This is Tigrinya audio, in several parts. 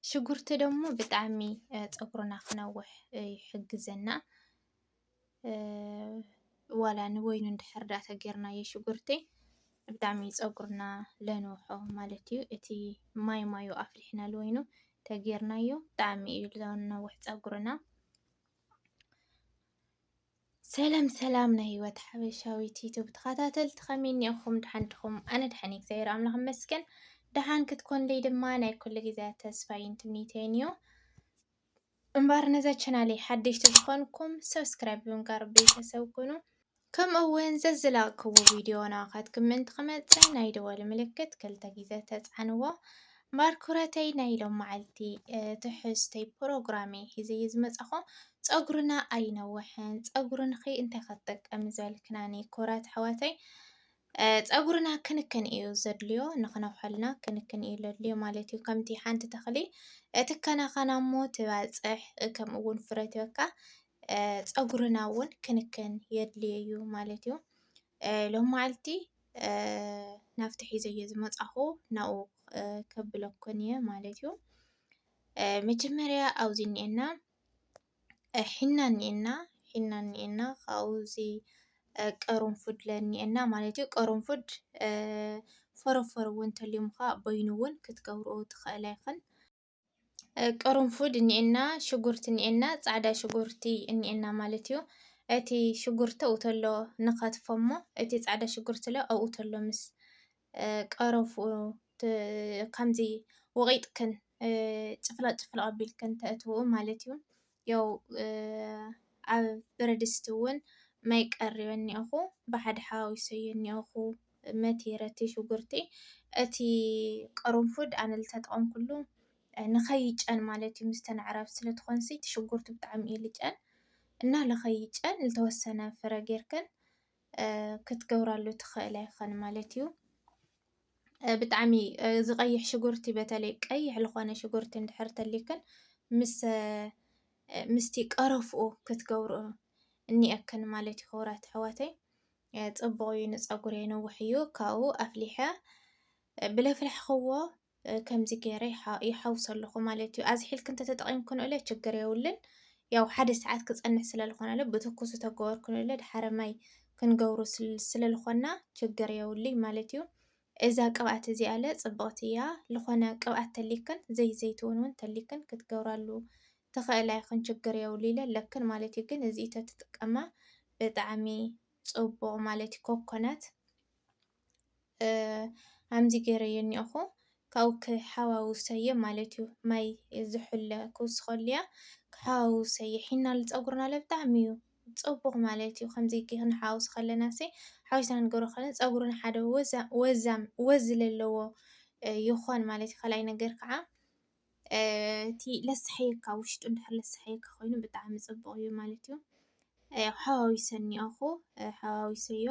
ሽጉርቲ ደሞ ብጣዕሚ ፀጉርና ክነውሕ ይሕግዘና። ዋላ ንወይኑ እንድሕር ዳኣ ተጌርናዮ ሽጉርቲ ብጣዕሚ ፀጉርና ለንውሖ ማለት እዩ። እቲ ማይ ማዩ ኣፍሊሕና ንወይኑ ተጌርናዮ ብጣዕሚ እዩ ለንውሕ ፀጉርና። ሰላም ሰላም ናይ ህይወት ሓበሻዊት ዩቱብ ተኸታተልቲ ከመይ እኒአኹም? ድሓን ዲኹም? ኣነ ድሓን እየ እግዚኣብሔር ኣምላኽ ይመስገን። ድሓን ክትኮንለይ ድማ ናይ ኩሉ ግዜ ተስፋይን ትምኒተይን እዩ። እምበር ነዛ ቻናለይ ሓደሽቲ ዝኾንኩም ሰብስክራይብ ብምግባር ቤተሰብ ኩኑ። ከምኡ እውን ዘዝለቕክዎ ቪድዮ ንኻትኩም ምእንቲ ክመፅእ ናይ ደወል ምልክት ክልተ ግዜ ተፃንዎ። እምበር ኩረተይ ናይ ሎም መዓልቲ ትሕዝቶይ ፕሮግራመይ ሒዘ እየ ዝመፃኹ። ፀጉርና ኣይነውሕን ፀጉርንኺ እንታይ ክጠቀም ዝበልክናኒ ኩራት ኣሕዋተይ ፀጉርና ክንክን እዩ ዘድልዮ ንኽነውሐልና ክንክን እዩ ዘድልዮ ማለት እዩ። ከምቲ ሓንቲ ተኽሊ ትከናኸና እሞ ትባፅሕ ከምኡ እውን ፍረ ትበካ ፀጉርና እውን ክንክን የድልዮ እዩ ማለት እዩ። ሎም መዓልቲ ናብቲ ሒዘዮ ዝመፃኹ ናብኡ ከብለኩን እየ ማለት እዩ። መጀመርያ ኣብዚ እኒአና ሒና እኒአና ካብኡ'ዚ ቅርንፉድ እኒአና ማለት እዩ። ቅርንፉድ ፎሮፎር እውን እንተልዩምካ በይኑ እውን ክትገብርኡ ትኽእላ ኢኽን። ቅርንፉድ እኒአና ሽጉርቲ እኒአና ፃዕዳ ሽጉርቲ እኒአና ማለት እዩ። እቲ ሽጉርቲ ኣብኡ ተሎ ንኸትፎ እሞ እቲ ፃዕዳ ሽጉርቲ ለ ኣብኡ ተሎ ምስ ቀረፍኡ ከምዚ ወቒጥክን ጭፍለቅ ጭፍለቅ ኣቢልክን ተእትውኡ ማለት እዩ። ያው ኣብ ብረድስቲ እውን ማይ ቀሪበ እኒአኹ ብሓደ ሓዋዊሰዮ እኒአኹ መቲረ እቲ ሽጉርቲ እቲ ቅርንፉድ ኣነ ዝተጠቐምኩሉ ንኸይጨን ማለት እዩ። ምስተንዕረብ ስለትኾንሲ እቲ ሽጉርቲ ብጣዕሚ እዩ ልጨን እና ንኸይጨን ዝተወሰነ ፍረ ጌርክን ክትገብራሉ ትኽእላ ኢኽን ማለት እዩ። ብጣዕሚ ዝቐይሕ ሽጉርቲ በተለይ ቀይሕ ዝኾነ ሽጉርቲ እንድሕር ተልይክን ምስቲ ቀረፍኡ ክትገብርኦ እኒአክን ማለት እዩ። ክቡራት ኣሕዋተይ ፅቡቕ እዩ ንፀጉሪ የነውሕ እዩ። ካብኡ ኣፍሊሐ ብለፍለሕኽዎ ከምዚ ገይረ ይሓውሶ ኣለኹ ማለት እዩ። ኣዝሒልክ እንተተጠቒምክንለ ችግር የብሉን። ያው ሓደ ሰዓት ክፀንሕ ስለዝኾነ ብትኩስ ተገበርክንለ ድሓረ ማይ ክንገብሮ ስለዝኾና ችግር የብሉን ማለት እዩ። እዛ ቅብኣት እዚኣ ለ ፅብቕቲ እያ። ዝኾነ ቅብኣት ተልይክን ዘይት ዘይትውን እውን ተልይክን ክትገብራሉ ትኽእላ ኢኽን ችግር የብሉን ኢለ ኣለክን ማለት እዩ። ግን እዚ ተትጥቀማ ብጣዕሚ ፅቡቕ ማለት እዩ። ኮኮናት ከምዚ ገይረዮ እኒአኹ ካብኡ ክሓዋውሰዮ ማለት እዩ። ማይ ዝሑለ ክውስኸሉ እያ ክሓዋውሰዮ። ሒና ንፀጉርና ለ ብጣዕሚ እዩ ፅቡቕ ማለት እዩ። ከምዚ ክንሓዋውስ ከለናሲ ሓዊስና ክንገብሮ ከለና ፀጉርና ሓደ ወዝ ዘለዎ ይኾን ማለት እዩ። ካልኣይ ነገር ከዓ እቲ ለስሓየካ ውሽጡ እንድሕር ለስሓየካ ኮይኑ ብጣዕሚ ፅቡቕ እዩ ማለት እዩ። ሓዋዊሰ እኒአኹ ሓዋዊሰዮ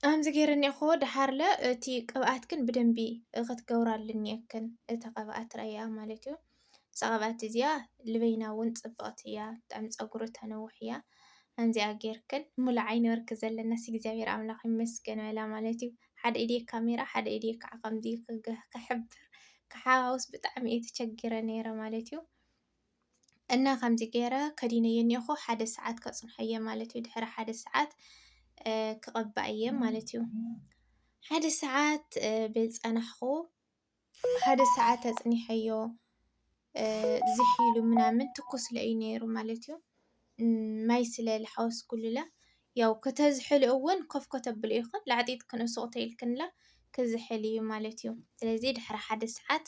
ከምዚ ገይረ እኒአኹ ድሓር ለ እቲ ቅብኣት ግን ብደንቢ ክትገብራሉ እኒአክን እቲ ቅብኣት ራእያ ማለት እዩ። እዛ ቅብኣት እዚኣ ልበይና እውን ፅብቕቲ እያ ብጣዕሚ ፀጉሪ ተነውሕ እያ። ከምዚኣ ጌርክን ሙሉእ ዓይኒ ወርቂ ዘለና እግዚኣብሔር ኣምላኽ ይመስገን በላ ማለት እዩ። ሓደ ኢደይ ካሜራ ሓደ ኢደይ ከዓ ከምዚ ክሕብር ክሓዋውስ ብጣዕሚ እየ ተቸጊረ ነይረ ማለት እዩ። እና ከምዚ ገይረ ከዲነዮ እኒአኹ ሓደ ሰዓት ከፅንሖ እየ ማለት እዩ። ድሕሪ ሓደ ሰዓት ክቕባእ እየ ማለት እዩ። ሓደ ሰዓት ብፀናሕኹ ሓደ ሰዓት ኣፅኒሐዮ ዝሒሉ ምናምን ትኩስ ለ እዩ ነይሩ ማለት እዩ። ማይ ስለ ዝሓወስኩሉ ለ ያው ክተዝሕሉ እውን ኮፍ ከተብሎ ኢኹን ላዕጢት ክንእስቑ ተይልክንላ ክዝሕል እዩ ማለት እዩ። ስለዚ ድሕሪ ሓደ ሰዓት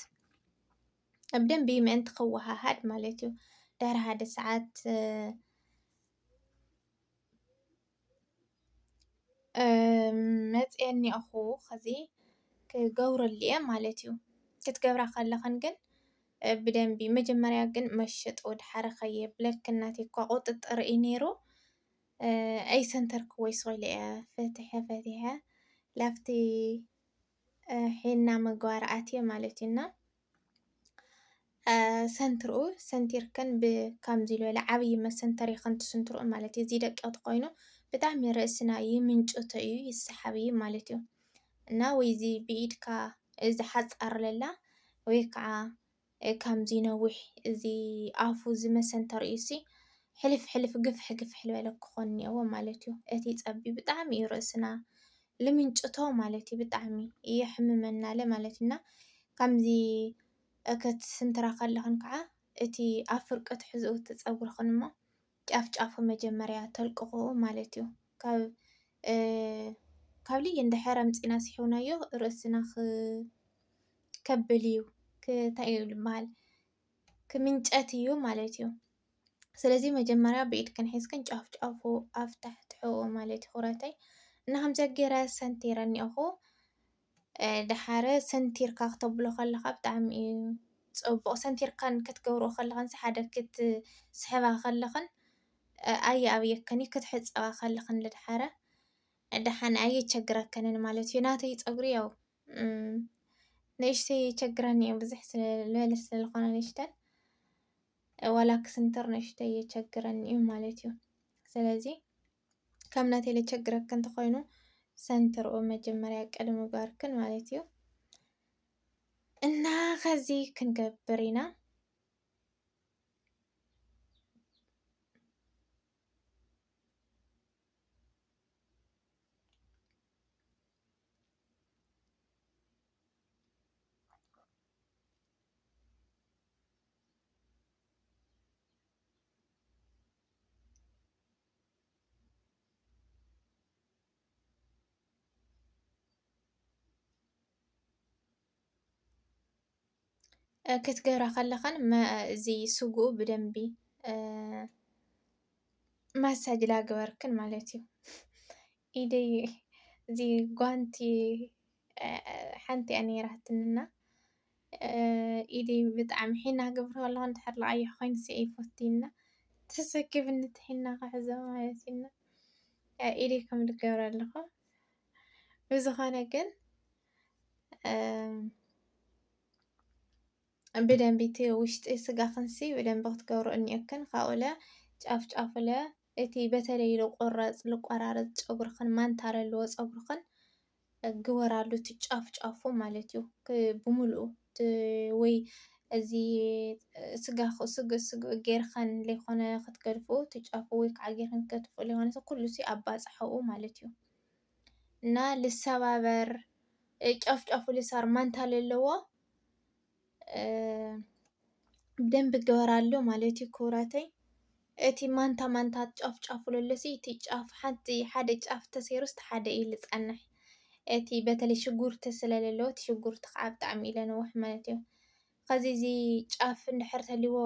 ብደንቢ ምእንቲ ክወሃሃድ ማለት እዩ። ድሕሪ ሓደ ሰዓት መፅአ እኒአኹ ከዚ ክገብረሉ እየ ማለት እዩ። ክትገብራ ከለኽን ግን ብደንቢ መጀመርያ ግን መሸጦ ድሓረ ከየብለክን ናተይ እኳ ቁጥጥር እዩ ነይሩ ኣይሰንተርክዎይ ስኢለ እየ ፈቲሐ ላፍቲ ሒና ምግባር ኣትየ ማለት እዩ። እና ሰንትርኡ ሰንቲርክን ብከምዚ ዝበለ ዓብይ መሰንተሪ ኢኽን ትስንትርኡ ማለት እዩ። እዚ ደቂቕ ተኾይኑ ብጣዕሚ ርእስና ይምንጭቶ እዩ ይሰሓብ እዩ ማለት እዩ። እና ወይ እዚ ብኢድካ ዝሓፃር ለላ ወይ ከዓ ከምዚ ነዊሕ እዚ ኣፉ ዝመሰንተር እዩሲ ሕልፍ ሕልፍ ግፍሕ ግፍሕ ዝበለ ክኾን እኒአዎ ማለት እዩ። እቲ ፀቢ ብጣዕሚ እዩ ርእስና ልምንጭቶ ማለት እዩ ብጣዕሚ የሕምመናለ ማለት እና ከምዚ ክትስንትራ ከለኽን ከዓ እቲ ኣብ ፍርቂ ትሕዝኡ እቲ ፀጉርኽን እሞ ጫፍ ጫፉ መጀመርያ ተልቅቑ ማለት እዩ። ካብ ልየ እንድሕር ኣምፂና ስሒብናዮ ርእስና ከብል እዩ እንታይ እዩ ዝበሃል ክምንጨት እዩ ማለት እዩ። ስለዚ መጀመርያ ብኢድክን ሒዝክን ጫፍ ጫፉ ኣፍ ታሕቲ ሕቖ ማለት እዩ ኩረተይ እና ከምዚ ገይረ ሰንቲረ እኒአኹ። ድሓረ ሰንቲርካ ክተብሎ ከለኻ ብጣዕሚ እዩ ፅቡቕ። ሰንቲርካን ክትገብሮ ከለኽን ሓደ ክትስሕባ ከለኽን ኣየኣብየከን እዩ ክትሕፀባ ከለኽን ድሓረ ድሓን ኣየቸግረከንን ማለት እዩ። ናተይ ፀጉሪ ያው ንእሽተይ የቸግረኒ እዩ ብዙሕ ልበለ ስለዝኾነ ንእሽተን ዋላ ክስንትር ንእሽተይ የቸግረኒ እዩ ማለት እዩ። ስለዚ ካብ ናተይ ለቸግረክ እንተኾይኑ ሰንትርኡ መጀመርያ ቅድሚ ምግባርክን ማለት እዩ። እና ከዚ ክንገብር ኢና። ክትገብራ ከለኸን እዚ ስግኡ ብደንቢ ማሳጅ ላግበርክን ማለት እዩ። ኢደይ እዚ ጓንቲ ሓንቲ እያ ነይራትንና ኢደይ ብጣዕሚ ሒና ክገብር ከለኹ እንድሕር ቀይሕ ኮይኑሲ ኣይፈቱይና ተሰኪፍኒ እቲ ሒና ክሕዞ ማለት እዩ። ኢደይ ከም ዝገብር ኣለኹ ብዝኾነ ግን ብደንቢ እቲ ውሽጢ ስጋኽንሲ ብደንቢ ክትገብሮ እኒአክን ካብኡ ለ ጫፍ ጫፉ ለ እቲ በተለይ ዝቆራረፅ ፀጉርኽን ማንታ ዘለዎ ፀጉርኽን ግበራሉ እቲ ጫፍ ጫፉ ማለት እዩ ብምሉኡ ወይ እዚ ስግኡ ጌርኸን ዘይኮነ ክትገድፍኡ እቲ ጫፉ ወይ ከዓ ጌርክን ክትገድፍኡ ዘይኮነ ኩሉሲ ኣባፅሕኡ ማለት እዩ። እና ልሰባበር ጫፍ ጫፉ ልሳር ማንታ ለለዎ ብደንቢ ክግበራሉ ማለት እዩ ክቡራተይ። እቲ ማንታ ማንታ ጫፍ ጫፉ ለሎሲ እቲ ጫፍ ሓደ ጫፍ ተሰይሩስ እቲ ሓደ እዩ ዝፀንሕ። እቲ በተለይ ሽጉርቲ ስለለለዎ እቲ ሽጉርቲ ከዓ ብጣዕሚ እዩ ለነውሕ ማለት እዩ። ከዚ እዚ ጫፍ እንድሕር ተልይዎ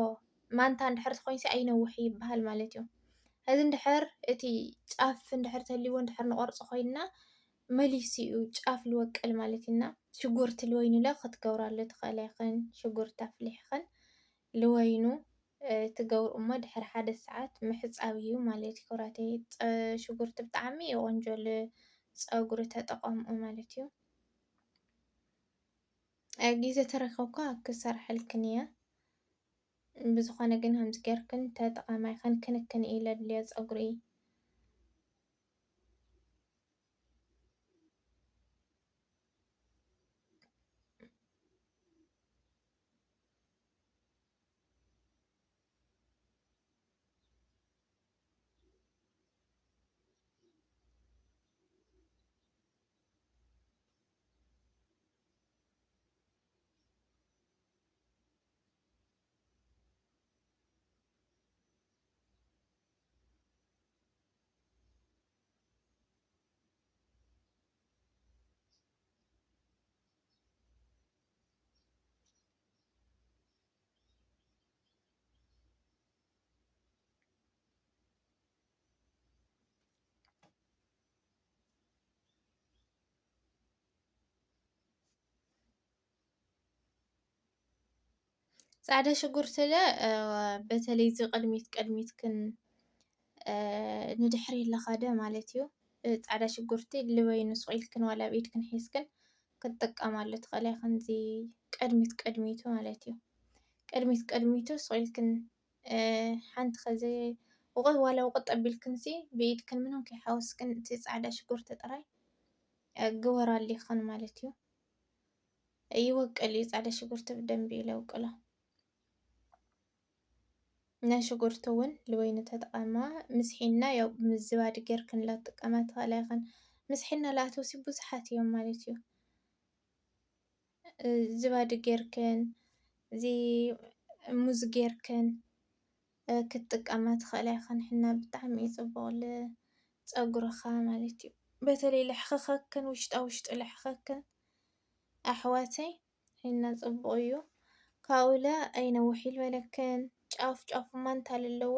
ማንታ እንድሕር ተኮይኑሲ ኣይነውሕ ይበሃል ማለት እዩ። እዚ እንድሕር እቲ ጫፍ እንድሕር ተልይዎ እንድሕር ንቆርፆ ኮይንና መሊሱ እዩ ጫፍ ዝወቅል ማለት እዩ። እና ሽጉርቲ ልወይኑ ለ ክትገብራሉ ትኽእላ ኢኽን ሽጉርቲ ኣፍሊሕኽን ልወይኑ ትገብርኡ እሞ ድሕሪ ሓደ ሰዓት ምሕፃብ እዩ ማለት እዩ ክቡራተይ። ሽጉርቲ ብጣዕሚ እዩ ቆንጆ ንፀጉሪ ተጠቐምኡ ማለት እዩ። ግዜ ተረኺብካ ክሰርሐልክን እየ ብዝኾነ ግን ከምዚ ጌርክን ተጠቐማይ ክንክን እዩ ዘድልዮ ፀጉሪ። ፃዕዳ ሽጉርቲ ለ በተለይ እዚ ቅድሚት ቅድሚትክን ንድሕሪ ለኸደ ማለት እዩ። ፃዕዳ ሽጉርቲ ልበይኑ ስቂልክን ዋላ ብኢድክን ሒዝክን ክትጥቀማሉ ትኽእላ ኢኽን እዚ ቅድሚት ቅድሚቱ ማለት እዩ። ቅድሚት ቅድሚቱ ስቂልክን ሓንቲ ከዚ ዋላ ውቕጥ ኣቢልክንሲ ብኢድክን ምንም ከይሓወስክን እቲ ፃዕዳ ሽጉርቲ ጥራይ ግበራሉ ኢኽን ማለት እዩ። يوقل يصعد شجرت بدنب يلوقله نا شجرتون لوين تتقما مسحنا يو مزباد جيركن لا تقامات غلاخن مسحنا لا توسي بزحات يوم مالتيو زباد جيركن زي موز جيركن كتقامات غلاخن حنا بطعم يصبغ لصقرخا مالتيو بتلي لحخخكن وشط لحخكن أحواتي حنا صبغيو كاولا أين وحيل ولكن ጫፍ ማንታ ለለዎ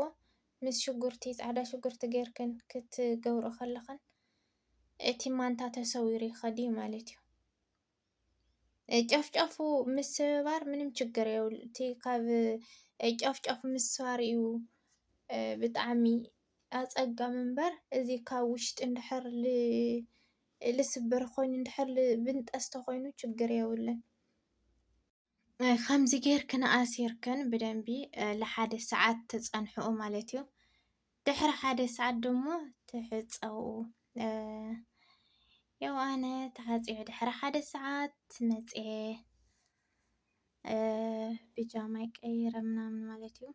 ምስ ሽጉርቲ ጻዕዳ ሽጉርቲ ጌርክን ክትገብሮ ከለኸን እቲ ማንታ ተሰዊሩ ይኸዲ ማለት እዩ። ጫፍ ምስባር ምንም ችግር የብሉ እቲ ካብ ጫፍ ምስባር እዩ ብጣዕሚ ኣጸጋሚ እምበር እዚ ካብ ውሽጢ እንድሕር ልስብር ኮይኑ እንድሕር ብንጠስ ተኮይኑ ችግር የብሉን። ከምዚ ጌርክን ኣሲርክን ብደንቢ ለሓደ ሰዓት ተጸንሕኡ ማለት እዩ። ድሕሪ ሓደ ሰዓት ደሞ ትሕፀው ያው ኣነ ተሓፂበ ድሕሪ ሓደ ሰዓት መፅአ ቢጃማይ ቀይረ ምናምን ማለት እዩ።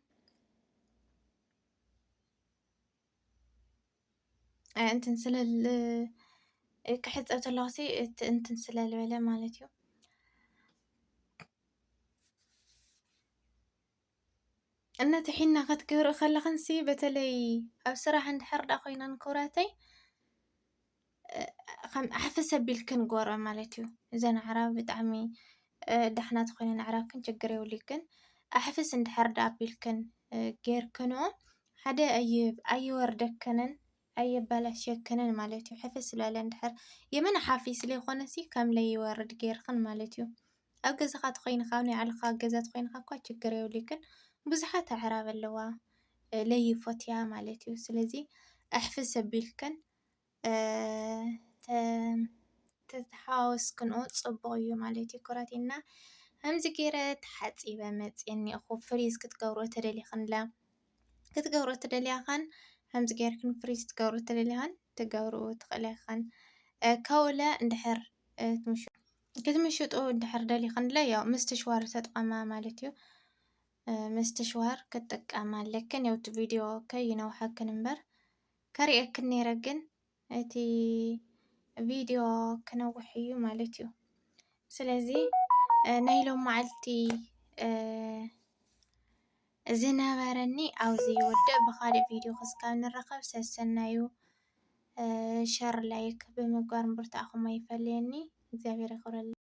እንትን ስለል ክሕፀብ ተለኹሲ እንትን ስለልበለ ማለት እዩ። እናቲ ሒና ክትገብሪ ከለኽንሲ በተለይ ኣብ ስራሕ እንድሕር ዳ ኮይና ንክብራተይ ከም ኣሕፍስ ኣቢልክን ጎሮ ማለት እዩ። እዘን ኣዕራብ ብጣዕሚ ዳሕናት ኮይነን ኣዕራብክን ችግር የብሉን ግን ኣሕፍስ እንድሕር ዳ ኣቢልክን ጌርክንኦ ሓደ ኣይወርደክንን ኣየባላሸክንን ማለት እዩ። ሕፍስ ዝበለ እንድሕር የመን ሓፊስ ዘይኮነሲ ከም ለይወርድ ጌርክን ማለት እዩ። ኣብ ገዛኻ ተኮይንካ ኣብ ናይ ባዕልኻ ገዛ ተኮይንካ እኳ ችግር የብሉን ግን ብዙሓት ኣዕራብ ኣለዋ ለይፎትያ ማለት እዩ። ስለዚ ኣሕፍስ ኣቢልክን ተተሓዋወስክንኦ ጽቡቕ እዩ ማለት እዩ። ኩራቴና ከምዚ ገይረ ተሓፂበ መፅአ እኒአኹ ፍሪዝ ክትገብሮ ተደሊኽንላ ክትገብሮ ተደሊኻን ከምዚ ጌርክን ፍሪዝ ክትገብሮ ተደሊኻን ትገብሮ ትኽእላ ኢኻን ካውላ እንድሕር ክትምሽጦ እንድሕር ደሊኽንላ ያው ምስትሽዋር ተጥቀማ ማለት እዩ። ምስትሽዋር ክጥቀማ ኣለክን ያው እቲ ቪድዮ ከይነውሐክን እምበር ከሪአክን ነይረ ግን እቲ ቪድዮ ክነውሕ እዩ ማለት እዩ። ስለዚ ናይ ሎም መዓልቲ ዝነበረኒ ኣብዚ ይወድእ። ብኻልእ ቪድዮ ክስካብ ንራኸብ ሰሰናዩ ሸር ላይክ ብምግባር ምብርታዕኹም ኣይፈልየኒ። እግዚአብሔር ይኽብረልና።